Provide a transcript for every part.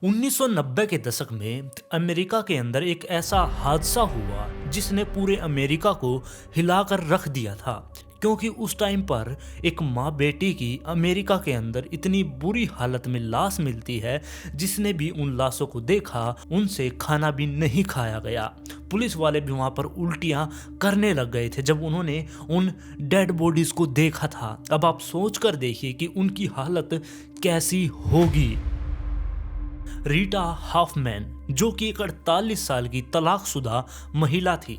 1990 के दशक में अमेरिका के अंदर एक ऐसा हादसा हुआ जिसने पूरे अमेरिका को हिलाकर रख दिया था। क्योंकि उस टाइम पर एक माँ बेटी की अमेरिका के अंदर इतनी बुरी हालत में लाश मिलती है, जिसने भी उन लाशों को देखा उनसे खाना भी नहीं खाया गया। पुलिस वाले भी वहाँ पर उल्टियाँ करने लग गए थे जब उन्होंने उन डेड बॉडीज को देखा था। अब आप सोच कर देखिए कि उनकी हालत कैसी होगी। रीटा हॉफमैन, जो कि एक 48 साल की तलाकशुदा महिला थी,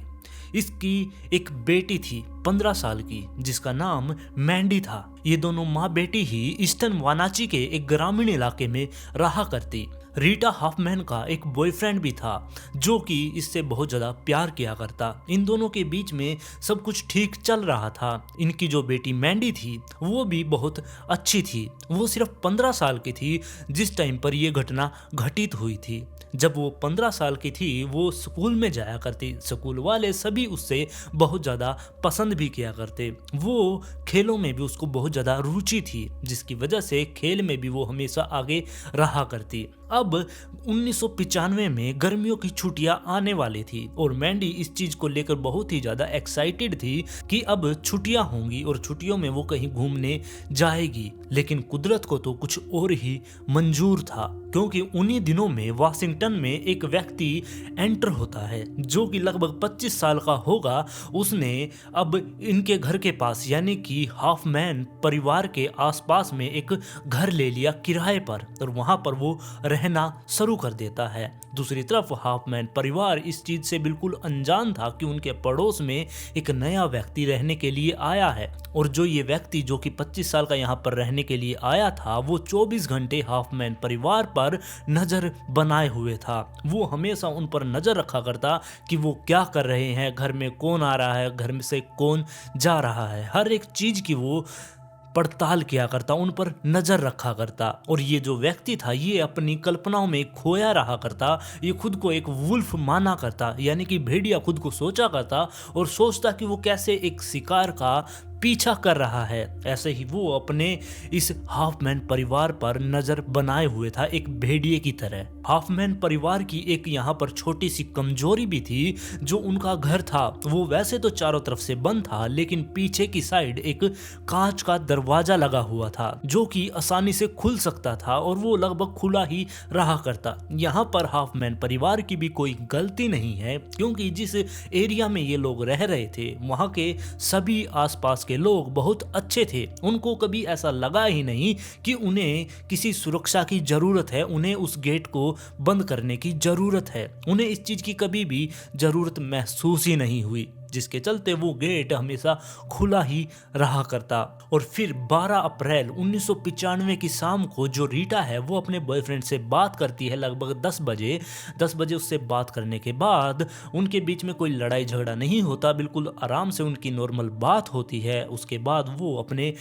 इसकी एक बेटी थी 15 साल की जिसका नाम मैंडी था। ये दोनों माँ बेटी ही ईस्टर्न वानाची के एक ग्रामीण इलाके में रहा करती। रीटा हॉफमैन का एक बॉयफ्रेंड भी था जो कि इससे बहुत ज़्यादा प्यार किया करता। इन दोनों के बीच में सब कुछ ठीक चल रहा था। इनकी जो बेटी मैंडी थी वो भी बहुत अच्छी थी। वो सिर्फ 15 साल की थी जिस टाइम पर यह घटना घटित हुई थी। जब वो 15 साल की थी वो स्कूल में जाया करती। स्कूल वाले सभी उससे बहुत ज़्यादा पसंद भी किया करते। वो खेलों में भी उसको बहुत ज़्यादा रुचि थी, जिसकी वजह से खेल में भी वो हमेशा आगे रहा करती। अब 1995 में गर्मियों की छुट्टियां आने वाली थी और मैंडी इस चीज को लेकर बहुत ही ज्यादा एक्साइटेड थी कि अब छुट्टियां होंगी और छुट्टियों में वो कहीं घूमने जाएगी। लेकिन कुदरत को तो कुछ और ही मंजूर था, क्योंकि उन्हीं दिनों में वाशिंगटन में एक व्यक्ति एंटर होता है जो कि लगभग 25 साल का होगा। उसने अब इनके घर के पास यानी कि हॉफमैन परिवार के आसपास में एक घर ले लिया किराए पर और वहां पर वो रहना शुरू कर देता है। दूसरी तरफ हॉफमैन परिवार इस चीज से बिल्कुल अनजान था कि उनके पड़ोस में एक नया व्यक्ति रहने के लिए आया है और जो ये व्यक्ति जो कि 25 साल का यहाँ पर रहने के लिए आया था वो 24 घंटे हॉफमैन परिवार पर नजर बनाए हुए था। वो हमेशा उन पर नजर रखा करता कि वो क्या कर रहे हैं, घर में कौन आ रहा है, घर में से कौन जा रहा है। हर एक चीज की वो पड़ताल किया करता, उन पर नजर रखा करता। और ये जो व्यक्ति था ये अपनी कल्पनाओं में खोया रहा करता। ये खुद को एक वुल्फ माना करता, यानी कि भेड़िया खुद को सोचा करता और सोचता कि वो कैसे एक शिकार का पीछा कर रहा है। ऐसे ही वो अपने इस हॉफमैन परिवार पर नजर बनाए हुए था, एक भेड़िए की तरह। हॉफमैन परिवार की एक यहाँ पर छोटी सी कमजोरी भी थी। जो उनका घर था वो वैसे तो चारों तरफ से बंद था, लेकिन पीछे की साइड एक कांच का दरवाजा लगा हुआ था जो कि आसानी से खुल सकता था और वो लगभग खुला ही रहा करता। यहाँ पर हॉफमैन परिवार की भी कोई गलती नहीं है, क्योंकि जिस एरिया में ये लोग रह रहे थे वहाँ के सभी आसपास के लोग बहुत अच्छे थे। उनको कभी ऐसा लगा ही नहीं कि उन्हें किसी सुरक्षा की जरूरत है, उन्हें उस गेट को बंद करने की जरूरत है। उन्हें इस चीज की कभी भी जरूरत महसूस ही नहीं हुई, जिसके चलते वो गेट हमेशा खुला ही रहा करता। और फिर 12 अप्रैल 1995 की शाम को जो रीटा है वो अपने बॉयफ्रेंड से बात करती है लगभग 10 बजे। 10 बजे उससे बात करने के बाद उनके बीच में कोई लड़ाई झगड़ा नहीं होता, बिल्कुल आराम से उनकी नॉर्मल बात होती है। उसके बाद वो अपने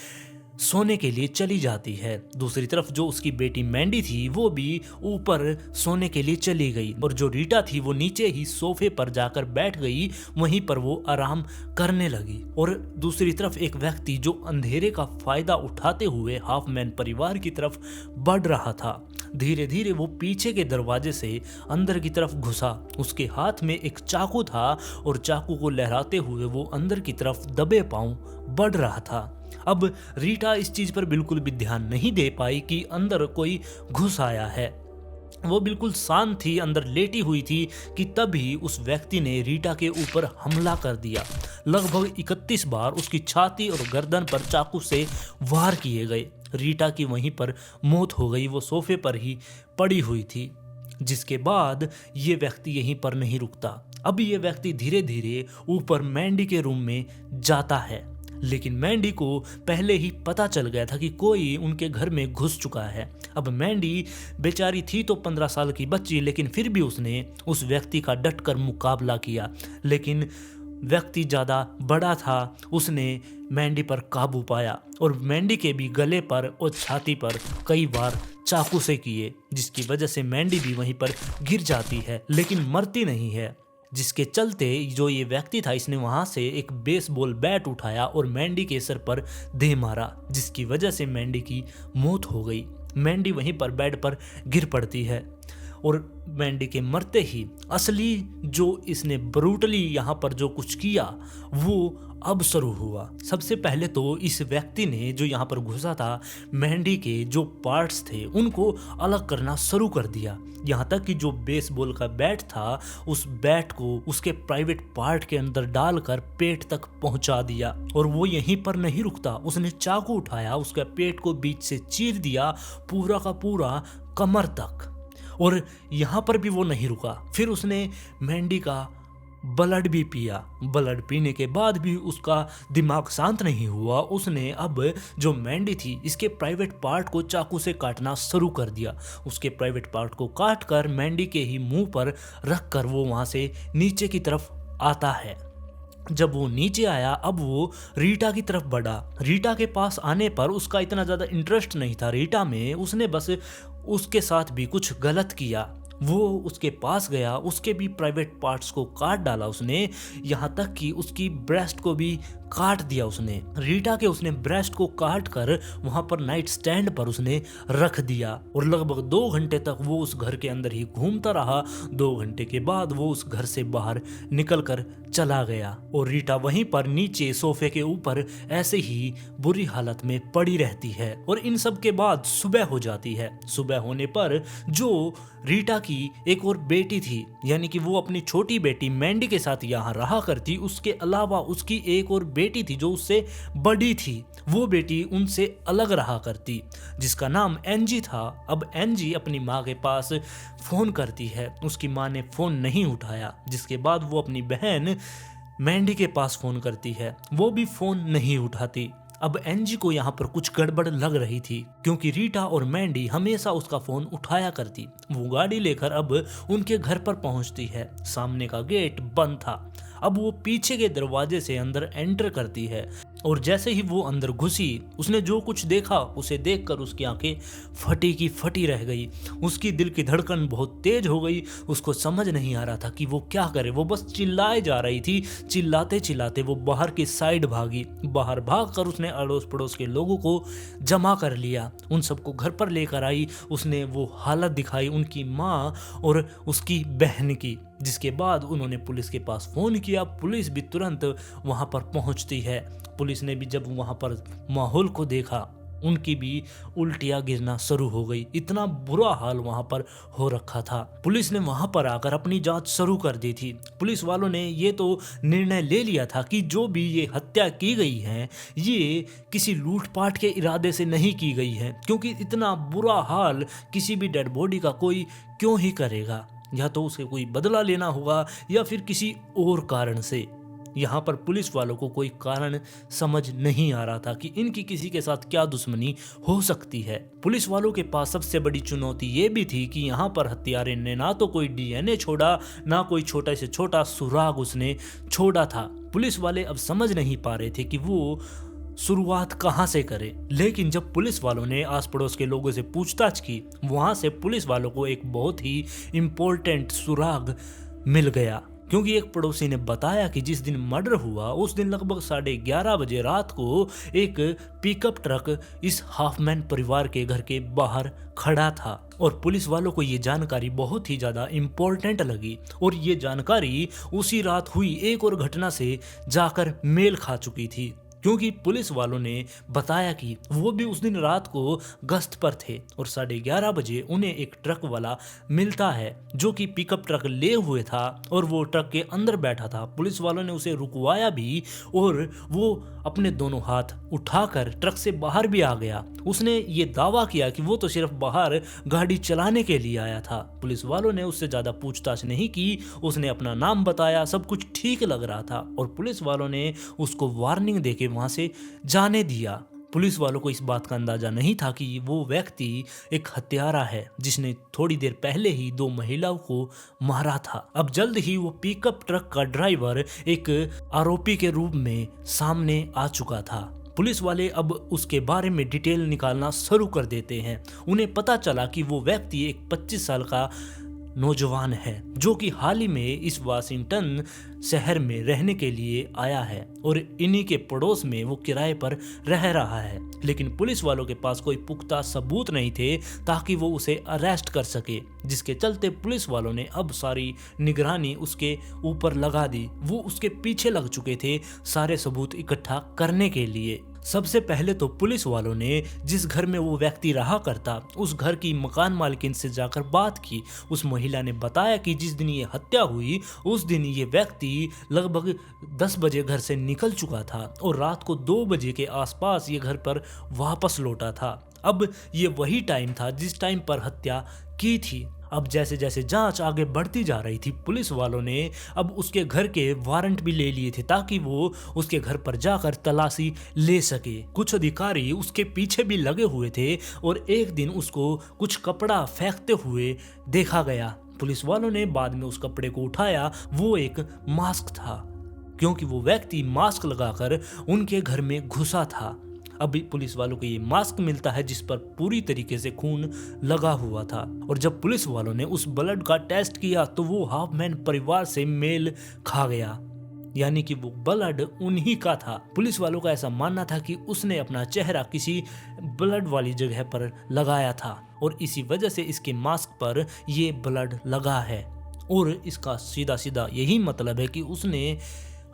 सोने के लिए चली जाती है। दूसरी तरफ जो उसकी बेटी मैंडी थी वो भी ऊपर सोने के लिए चली गई और जो रीटा थी वो नीचे ही सोफे पर जाकर बैठ गई, वहीं पर वो आराम करने लगी। और दूसरी तरफ एक व्यक्ति जो अंधेरे का फायदा उठाते हुए हॉफमैन परिवार की तरफ बढ़ रहा था। धीरे धीरे वो पीछे के दरवाजे से अंदर की तरफ घुसा। उसके हाथ में एक चाकू था और चाकू को लहराते हुए वो अंदर की तरफ दबे पांव बढ़ रहा था। अब रीटा इस चीज पर बिल्कुल भी ध्यान नहीं दे पाई कि अंदर कोई घुस आया है। वो बिल्कुल शांत थी, अंदर लेटी हुई थी कि तभी उस व्यक्ति ने रीटा के ऊपर हमला कर दिया। लगभग 31 बार उसकी छाती और गर्दन पर चाकू से वार किए गए। रीटा की वहीं पर मौत हो गई, वो सोफे पर ही पड़ी हुई थी। जिसके बाद ये व्यक्ति यहीं पर नहीं रुकता। अब ये व्यक्ति धीरे धीरे ऊपर मैंडी के रूम में जाता है, लेकिन मैंडी को पहले ही पता चल गया था कि कोई उनके घर में घुस चुका है। अब मैंडी बेचारी थी तो 15 साल की बच्ची, लेकिन फिर भी उसने उस व्यक्ति का डटकर मुकाबला किया। लेकिन व्यक्ति ज़्यादा बड़ा था, उसने मैंडी पर काबू पाया और मैंडी के भी गले पर और छाती पर कई बार चाकू से किए, जिसकी वजह से मैंडी भी वहीं पर गिर जाती है लेकिन मरती नहीं है। जिसके चलते जो ये व्यक्ति था इसने वहां से एक बेसबॉल बैट उठाया और मैंडी के सर पर दे मारा, जिसकी वजह से मैंडी की मौत हो गई। मैंडी वहीं पर बेड पर गिर पड़ती है। और मैंडी के मरते ही असली जो इसने ब्रूटली यहाँ पर जो कुछ किया वो अब शुरू हुआ। सबसे पहले तो इस व्यक्ति ने जो यहाँ पर घुसा था मैंडी के जो पार्ट्स थे उनको अलग करना शुरू कर दिया। यहाँ तक कि जो बेसबॉल का बैट था उस बैट को उसके प्राइवेट पार्ट के अंदर डालकर पेट तक पहुंचा दिया। और वो यहीं पर नहीं रुकता, उसने चाकू उठाया, उसके पेट को बीच से चीर दिया पूरा का पूरा कमर तक। और यहाँ पर भी वो नहीं रुका, फिर उसने मैंडी का ब्लड भी पिया। ब्लड पीने के बाद भी उसका दिमाग शांत नहीं हुआ। उसने अब जो मैंडी थी इसके प्राइवेट पार्ट को चाकू से काटना शुरू कर दिया। उसके प्राइवेट पार्ट को काट कर मैंडी के ही मुंह पर रख कर वो वहाँ से नीचे की तरफ आता है। जब वो नीचे आया अब वो रीटा की तरफ बढ़ा। रीटा के पास आने पर उसका इतना ज़्यादा इंटरेस्ट नहीं था रीटा में, उसने बस उसके साथ भी कुछ गलत किया। वो उसके पास गया, उसके भी प्राइवेट पार्ट्स को काट डाला उसने, यहाँ तक कि उसकी ब्रेस्ट को भी काट दिया उसने। रीटा के उसने ब्रेस्ट को काट कर वहाँ पर नाइट स्टैंड पर उसने रख दिया और लगभग 2 घंटे तक वो उस घर के अंदर ही घूमता रहा। 2 घंटे के बाद वो उस घर से बाहर निकल कर चला गया और रीटा वहीं पर नीचे सोफे के ऊपर ऐसे ही बुरी हालत में पड़ी रहती है। और इन सब के बाद सुबह हो जाती है। सुबह होने पर जो रीटा की एक और बेटी थी, यानी कि वो अपनी छोटी बेटी मैंडी के साथ यहाँ रहा करती, उसके अलावा उसकी एक और बेटी थी जो उससे बड़ी थी। वो बेटी उनसे अलग रहा करती जिसका नाम एनजी था। अब एनजी अपनी माँ के पास फोन करती है, उसकी माँ ने फोन नहीं उठाया, जिसके बाद वो अपनी बहन मैंडी के पास फोन करती है, वो भी फोन नहीं उठाती। अब एनजी को यहाँ पर कुछ गड़बड़ लग रही थी क्योंकि रीटा और मैंडी हमेशा उसका फोन उठाया करती। वो गाड़ी लेकर अब उनके घर पर पहुंचती है। सामने का गेट बंद था। अब वो पीछे के दरवाजे से अंदर एंटर करती है और जैसे ही वो अंदर घुसी उसने जो कुछ देखा उसे देखकर उसकी आंखें फटी की फटी रह गई। उसकी दिल की धड़कन बहुत तेज हो गई। उसको समझ नहीं आ रहा था कि वो क्या करे। वो बस चिल्लाए जा रही थी। चिल्लाते चिल्लाते वो बाहर की साइड भागी। बाहर भागकर उसने अड़ोस पड़ोस के लोगों को जमा कर लिया, उन सबको घर पर लेकर आई। उसने वो हालत दिखाई उनकी माँ और उसकी बहन की, जिसके बाद उन्होंने पुलिस के पास फोन किया। पुलिस भी तुरंत वहां पर पहुंचती है। पुलिस ने भी जब वहां पर माहौल को देखा उनकी भी उल्टियां गिरना शुरू हो गई। इतना बुरा हाल वहां पर हो रखा था। पुलिस ने वहां पर आकर अपनी जांच शुरू कर दी थी। पुलिस वालों ने ये तो निर्णय ले लिया था कि जो भी ये हत्या की गई है ये किसी लूटपाट के इरादे से नहीं की गई है, क्योंकि इतना बुरा हाल किसी भी डेड बॉडी का कोई क्यों ही करेगा। या तो उसे कोई बदला लेना होगा या फिर किसी और कारण से। यहाँ पर पुलिस वालों को कोई कारण समझ नहीं आ रहा था कि इनकी किसी के साथ क्या दुश्मनी हो सकती है। पुलिस वालों के पास सबसे बड़ी चुनौती ये भी थी कि यहाँ पर हत्यारे ने ना तो कोई डीएनए छोड़ा, ना कोई छोटा से छोटा सुराग उसने छोड़ा था। पुलिस वाले अब समझ नहीं पा रहे थे कि वो शुरुआत कहां से करें। लेकिन जब पुलिस वालों ने आस पड़ोस के लोगों से पूछताछ की, वहां से पुलिस वालों को एक बहुत ही इम्पोर्टेंट सुराग मिल गया, क्योंकि एक पड़ोसी ने बताया कि जिस दिन मर्डर हुआ उस दिन लगभग 11:30 बजे रात को एक पिकअप ट्रक इस हाफमैन परिवार के घर के बाहर खड़ा था। और पुलिस वालों को ये जानकारी बहुत ही ज़्यादा इम्पोर्टेंट लगी और ये जानकारी उसी रात हुई एक और घटना से जाकर मेल खा चुकी थी, क्योंकि पुलिस वालों ने बताया कि वो भी उस दिन रात को गश्त पर थे और 11:30 बजे उन्हें एक ट्रक वाला मिलता है जो कि पिकअप ट्रक ले हुए था और वो ट्रक के अंदर बैठा था। पुलिस वालों ने उसे रुकवाया भी और वो अपने दोनों हाथ उठाकर ट्रक से बाहर भी आ गया। उसने ये दावा किया कि वो तो सिर्फ बाहर गाड़ी चलाने के लिए आया था। पुलिस वालों ने उससे ज़्यादा पूछताछ नहीं की। उसने अपना नाम बताया, सब कुछ ठीक लग रहा था और पुलिस वालों ने उसको वार्निंग देके वहां से जाने दिया। पुलिस वालों को इस बात का अंदाजा नहीं था कि वो व्यक्ति एक हत्यारा है जिसने थोड़ी देर पहले ही 2 महिलाओं को मारा था। अब जल्द ही वो पिकअप ट्रक का ड्राइवर एक आरोपी के रूप में सामने आ चुका था। पुलिस वाले अब उसके बारे में डिटेल निकालना शुरू कर देते हैं। उन्हें पता चला कि वो व्यक्ति एक 25 साल का नौजवान है जो कि हाल ही में इस वाशिंगटन शहर में रहने के लिए आया है और इन्हीं के पड़ोस में वो किराए पर रह रहा है। लेकिन पुलिस वालों के पास कोई पुख्ता सबूत नहीं थे ताकि वो उसे अरेस्ट कर सके, जिसके चलते पुलिस वालों ने अब सारी निगरानी उसके ऊपर लगा दी। वो उसके पीछे लग चुके थे सारे सबूत इकट्ठा करने के लिए। सबसे पहले तो पुलिस वालों ने जिस घर में वो व्यक्ति रहा करता उस घर की मकान मालकिन से जाकर बात की। उस महिला ने बताया कि जिस दिन ये हत्या हुई उस दिन ये व्यक्ति लगभग 10 बजे घर से निकल चुका था और रात को 2 बजे के आसपास ये घर पर वापस लौटा था। अब ये वही टाइम था जिस टाइम पर हत्या की थी। अब जैसे जैसे जांच आगे बढ़ती जा रही थी पुलिस वालों ने अब उसके घर के वारंट भी ले लिए थे ताकि वो उसके घर पर जाकर तलाशी ले सके। कुछ अधिकारी उसके पीछे भी लगे हुए थे और एक दिन उसको कुछ कपड़ा फेंकते हुए देखा गया। पुलिस वालों ने बाद में उस कपड़े को उठाया, वो एक मास्क था क्योंकि वो व्यक्ति मास्क लगाकर उनके घर में घुसा था। अभी पुलिस वालों को ये मास्क मिलता है जिस पर पूरी तरीके से खून लगा हुआ था और जब पुलिस वालों ने उस ब्लड का टेस्ट किया तो वो हाफमैन परिवार से मेल खा गया, यानी कि वो ब्लड उन्हीं का था। पुलिस वालों का ऐसा मानना था कि उसने अपना चेहरा किसी ब्लड वाली जगह पर लगाया था और इसी वजह से इसके मास्क पर ये ब्लड लगा है और इसका सीधा सीधा यही मतलब है कि उसने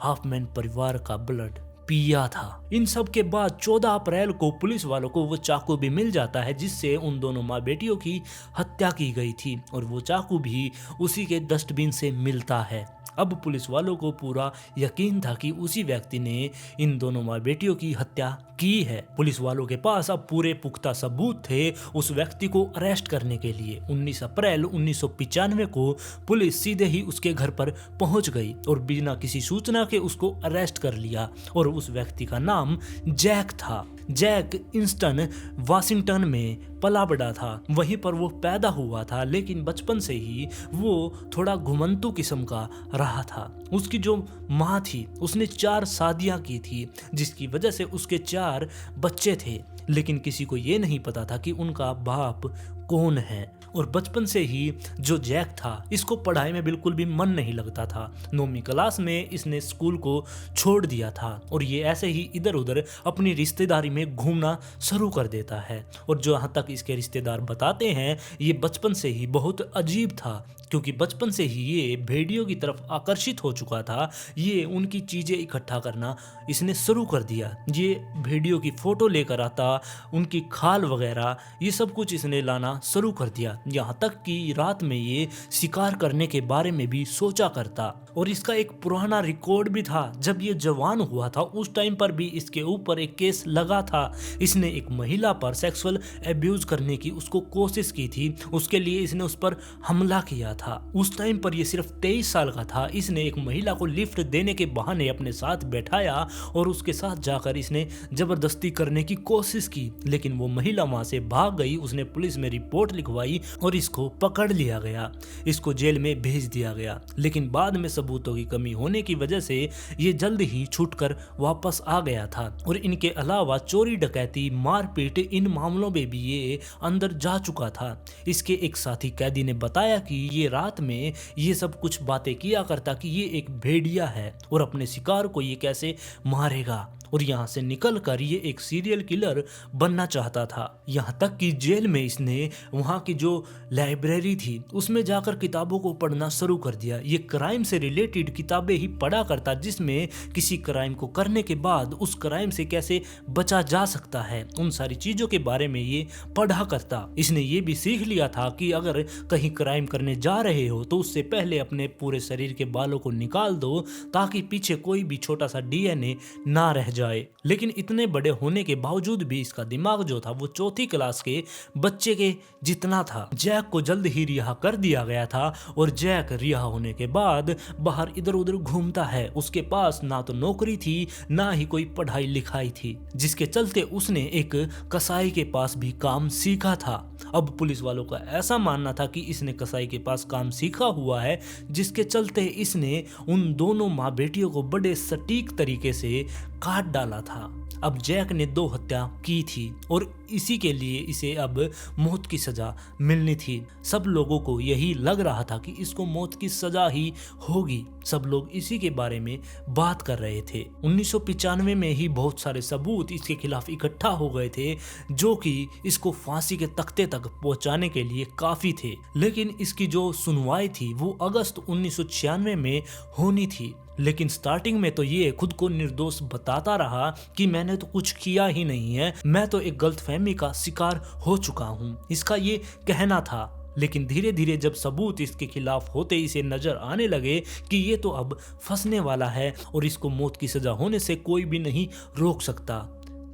हाफमैन परिवार का ब्लड पिया था। इन सब के बाद 14 अप्रैल को पुलिस वालों को वो चाकू भी मिल जाता है जिससे उन दोनों माँ बेटियों की हत्या की गई थी और वो चाकू भी उसी के डस्टबिन से मिलता है। अब पुलिस वालों को पूरा यकीन था कि उसी व्यक्ति ने इन दोनों माँ बेटियों की हत्या की है। पुलिस वालों के पास अब पूरे पुख्ता सबूत थे उस व्यक्ति को अरेस्ट करने के लिए। 19 अप्रैल 1995 को पुलिस सीधे ही उसके घर पर पहुंच गई और बिना किसी सूचना के उसको अरेस्ट कर लिया और उस व्यक्ति का नाम जैक था। जैक इंस्टन वाशिंगटन में पला बड़ा था, वहीं पर वो पैदा हुआ था, लेकिन बचपन से ही वो थोड़ा घुमंतू किस्म का रहा था। उसकी जो माँ थी उसने 4 शादियां की थी जिसकी वजह से उसके 4 बच्चे थे, लेकिन किसी को ये नहीं पता था कि उनका बाप कौन है। और बचपन से ही जो जैक था इसको पढ़ाई में बिल्कुल भी मन नहीं लगता था। 9वीं क्लास में इसने स्कूल को छोड़ दिया था और ये ऐसे ही इधर उधर अपनी रिश्तेदारी में घूमना शुरू कर देता है। और जहाँ तक इसके रिश्तेदार बताते हैं ये बचपन से ही बहुत अजीब था क्योंकि बचपन से ही ये भेड़ियों की तरफ आकर्षित हो चुका था। ये उनकी चीज़ें इकट्ठा करना इसने शुरू कर दिया। ये भेड़ियों की फ़ोटो लेकर आता, उनकी खाल वगैरह ये सब कुछ इसने लाना शुरू कर दिया। यहाँ तक कि रात में ये शिकार करने के बारे में भी सोचा करता। और इसका एक पुराना रिकॉर्ड भी था। जब ये जवान हुआ था उस टाइम पर भी इसके ऊपर एक केस लगा था। इसने एक महिला पर सेक्सुअल एब्यूज करने की उसको कोशिश की थी, उसके लिए इसने उस पर हमला किया था। उस टाइम पर ये सिर्फ 23 साल का था। इसने एक महिला को लिफ्ट देने के बहाने अपने साथ बैठाया और उसके साथ जाकर इसने जबरदस्ती करने की कोशिश की, लेकिन वो महिला वहां से भाग गई। उसने पुलिस में रिपोर्ट लिखवाई और इसको पकड़ लिया गया, इसको जेल में भेज दिया गया। लेकिन बाद में सबूतों की कमी होने की वजह से ये जल्द ही छूटकर वापस आ गया था। और इनके अलावा चोरी डकैती मारपीट इन मामलों में भी ये अंदर जा चुका था। इसके एक साथी कैदी ने बताया कि ये रात में ये सब कुछ बातें किया करता कि ये एक भेड़िया है और अपने शिकार को ये कैसे मारेगा और यहाँ से निकलकर ये एक सीरियल किलर बनना चाहता था। यहाँ तक कि जेल में इसने वहाँ की जो लाइब्रेरी थी उसमें जाकर किताबों को पढ़ना शुरू कर दिया। ये क्राइम से रिलेटेड किताबें ही पढ़ा करता जिसमें किसी क्राइम को करने के बाद उस क्राइम से कैसे बचा जा सकता है, उन सारी चीज़ों के बारे में ये पढ़ा करता। इसने ये भी सीख लिया था कि अगर कहीं क्राइम करने जा रहे हो तो उससे पहले अपने पूरे शरीर के बालों को निकाल दो ताकि पीछे कोई भी छोटा सा डीएनए ना रह जाए। लेकिन इतने बड़े होने के बावजूद भी इसका दिमाग जो था वो 4th क्लास के बच्चे के जितना था। जैक को जल्द ही रिहा कर दिया गया था और जैक रिहा होने के बाद बाहर इधर उधर घूमता है। उसके पास ना तो नौकरी थी ना ही कोई पढ़ाई लिखाई थी, जिसके चलते उसने एक कसाई के पास भी काम सीखा था। अब पुलिस वालों का ऐसा मानना था कि इसने कसाई के पास काम सीखा हुआ है, जिसके चलते इसने उन दोनों माँ बेटियों को बड़े सटीक तरीके से काट डाला था। अब जैक ने 2 हत्या की थी और इसी के लिए इसे अब मौत की सजा मिलनी थी। सब लोगों को यही लग रहा था कि इसको मौत की सजा ही होगी। सब लोग इसी के बारे में बात कर रहे थे। 1995 में ही बहुत सारे सबूत इसके खिलाफ इकट्ठा हो गए थे जो कि इसको फांसी के तख्ते तक पहुंचाने के लिए काफी थे। लेकिन इसकी जो सुनवाई थी वो अगस्त 1996 में होनी थी। लेकिन स्टार्टिंग में तो ये खुद को निर्दोष बताता रहा कि मैंने तो कुछ किया ही नहीं है, मैं तो एक गलतफहमी का शिकार हो चुका हूँ, इसका ये कहना था। लेकिन धीरे धीरे जब सबूत इसके खिलाफ होते इसे नजर आने लगे कि ये तो अब फंसने वाला है और इसको मौत की सजा होने से कोई भी नहीं रोक सकता।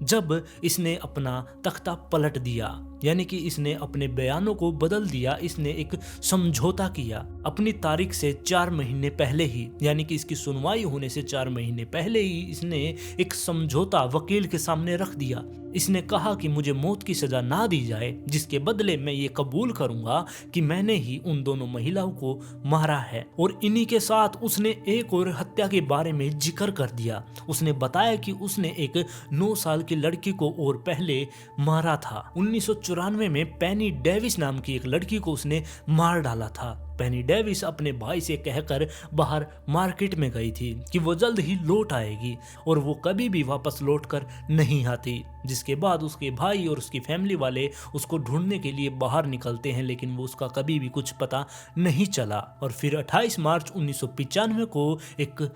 जब इसने अपना तख्ता पलट दिया, यानी कि इसने अपने बयानों को बदल दिया, इसने एक समझौता किया अपनी तारीख से 4 महीने पहले ही, यानी कि इसकी सुनवाई होने से 4 महीने पहले ही इसने एक समझौता वकील के सामने रख दिया। इसने कहा कि मुझे मौत की सजा ना दी जाए, जिसके बदले मैं ये कबूल करूंगा कि मैंने ही उन दोनों महिलाओं को मारा है। और इन्हीं के साथ उसने एक और हत्या के बारे में जिक्र कर दिया। उसने बताया कि उसने एक 9 साल की लड़की को और पहले मारा था। 1994 में पेनी डेविस नाम की एक लड़की को उसने मार डाला था। पेनी डेविस अपने भाई से कहकर बाहर मार्केट में गई थी कि वो जल्द ही लौट आएगी और वो कभी भी वापस लौट कर नहीं आती। जिसके बाद उसके भाई और उसकी फैमिली वाले उसको ढूंढने के लिए बाहर निकलते हैं, लेकिन वो उसका कभी भी कुछ पता नहीं चला। और फिर 28 मार्च 1995 को एक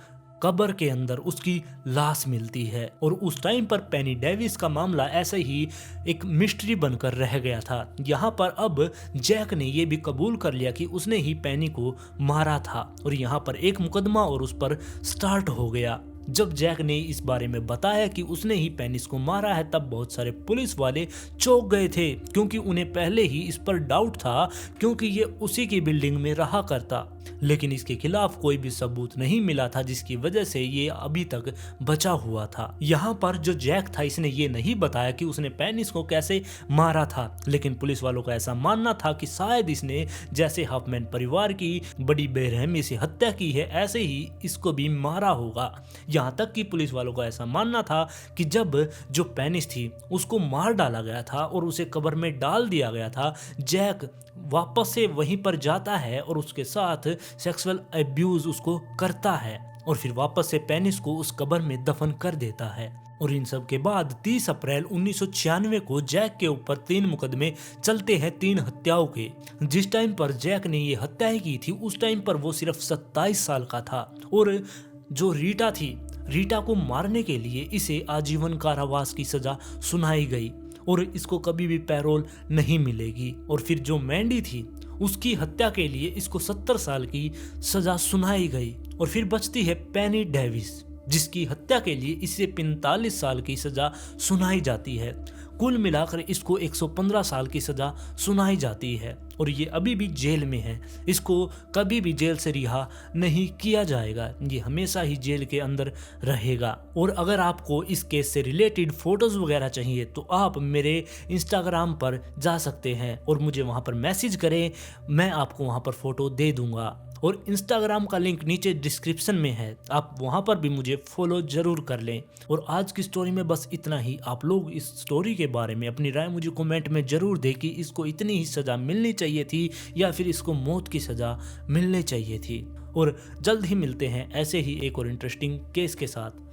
कब्र के अंदर उसकी लाश मिलती है। और उस टाइम पर पेनी डेविस का मामला ऐसे ही एक मिस्ट्री बनकर रह गया था। यहाँ पर अब जैक ने ये भी कबूल कर लिया कि उसने ही पेनी को मारा था और यहाँ पर एक मुकदमा और उस पर स्टार्ट हो गया। जब जैक ने इस बारे में बताया कि उसने ही पेनिस को मारा है, तब बहुत सारे पुलिस वाले चौंक गए थे, क्योंकि उन्हें पहले ही इस पर डाउट था, क्योंकि ये उसी की बिल्डिंग में रहा करता। लेकिन इसके खिलाफ कोई भी सबूत नहीं मिला था, जिसकी वजह से ये अभी तक बचा हुआ था। यहाँ पर जो जैक था इसने ये नहीं बताया कि उसने पेनिस को कैसे मारा था, लेकिन पुलिस वालों का ऐसा मानना था कि शायद इसने जैसे हफमैन परिवार की बड़ी बेरहमी से हत्या की है, ऐसे ही इसको भी मारा होगा। यहाँ तक कि पुलिस वालों का ऐसा मानना था कि जब जो पेनिस थी उसको मार डाला गया था और उसे कब्र में डाल दिया गया था, जैक वापस से वहीं पर जाता है और उसके साथ सेक्सुअल अब्यूज उसको करता है और फिर वापस से पेनिस को उस कब्र में दफन कर देता है। और इन सब के बाद 30 अप्रैल 1996 को जैक के ऊपर 3 मुकदमे चलते हैं 3 हत्याओं के। जिस टाइम पर जैक ने ये हत्याएं की थी उस टाइम पर वो सिर्फ 27 साल का था और जो रीटा थी, रीटा को मारने के लिए इसे आजीवन कारावास की सजा सुनाई गई और इसको कभी भी पैरोल नहीं मिलेगी। और फिर जो मैंडी थी उसकी हत्या के लिए इसको 70 साल की सजा सुनाई गई। और फिर बचती है पेनी डेविस, जिसकी हत्या के लिए इसे 45 साल की सजा सुनाई जाती है। कुल मिलाकर इसको 115 साल की सजा सुनाई जाती है और ये अभी भी जेल में है। इसको कभी भी जेल से रिहा नहीं किया जाएगा, ये हमेशा ही जेल के अंदर रहेगा। और अगर आपको इस केस से रिलेटेड फोटोज वगैरह चाहिए तो आप मेरे इंस्टाग्राम पर जा सकते हैं और मुझे वहाँ पर मैसेज करें, मैं आपको वहाँ पर फोटो दे दूंगा। और इंस्टाग्राम का लिंक नीचे डिस्क्रिप्शन में है, आप वहाँ पर भी मुझे फॉलो जरूर कर लें। और आज की स्टोरी में बस इतना ही। आप लोग इस स्टोरी के बारे में अपनी राय मुझे कमेंट में जरूर दें कि इसको इतनी ही सज़ा मिलनी चाहिए थी या फिर इसको मौत की सज़ा मिलनी चाहिए थी। और जल्द ही मिलते हैं ऐसे ही एक और इंटरेस्टिंग केस के साथ।